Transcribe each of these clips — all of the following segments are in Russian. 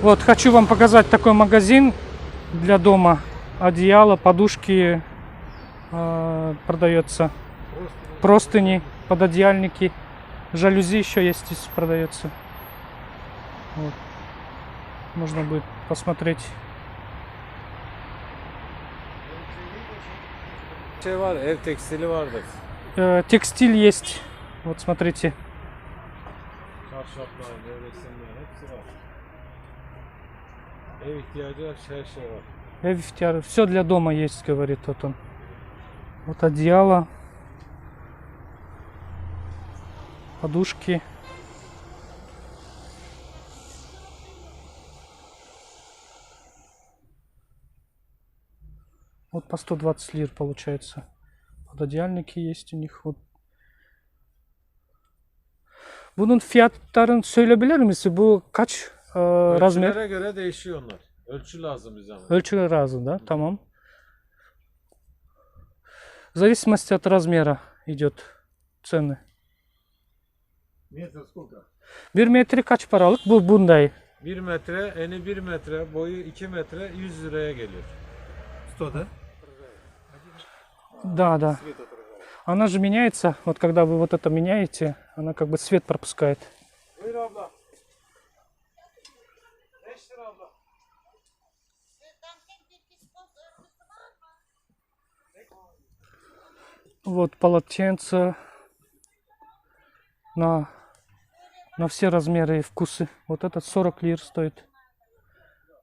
Вот, хочу вам показать такой магазин для дома. Одеяло, подушки продается. Простыни, пододеяльники. Жалюзи еще есть здесь продается. Вот. Можно будет посмотреть. Текстиль есть. Вот смотрите. Все для дома есть, говорит вот он. Вот одеяло, подушки. Вот по 120 лир получается. Пододеяльники есть у них. Вот. Bunun fiyatlarını söyleyebilir misin? Bu kaç razmer? Ölçülere göre değişiyor onlar. Ölçü lazım bize. Ölçü lazım, да? Tamam. В зависимости от размера идет цены. Метр сколько? 1 metre kaç paralık? Bu bunday. 1 metre, eni 1 metre, boyu 2 metre 100 liraya geliyor. 100, да? Да, да. Она же меняется. Вот когда вы вот это меняете, она как бы свет пропускает. Вот полотенца на все размеры и вкусы. Вот этот 40 лир стоит.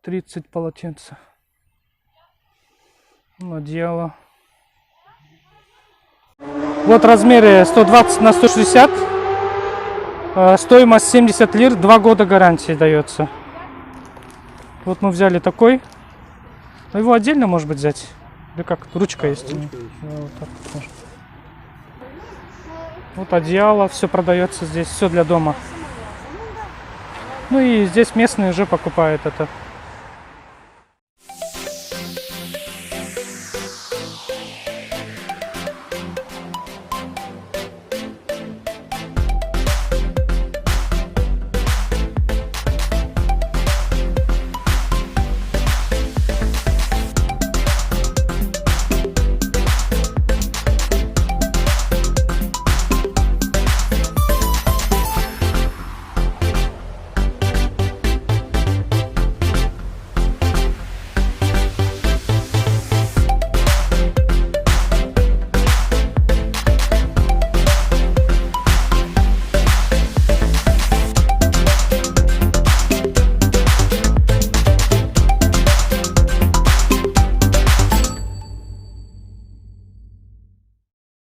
30 полотенца. Одеяло. Вот размеры 120 на 160. Стоимость 70 лир. 2 года гарантии дается. Вот мы взяли такой. Его отдельно, может быть, взять. Или как? Ручка есть. Вот, так можно. Вот одеяло. Все продается здесь. Все для дома. Ну и здесь местные уже покупают это.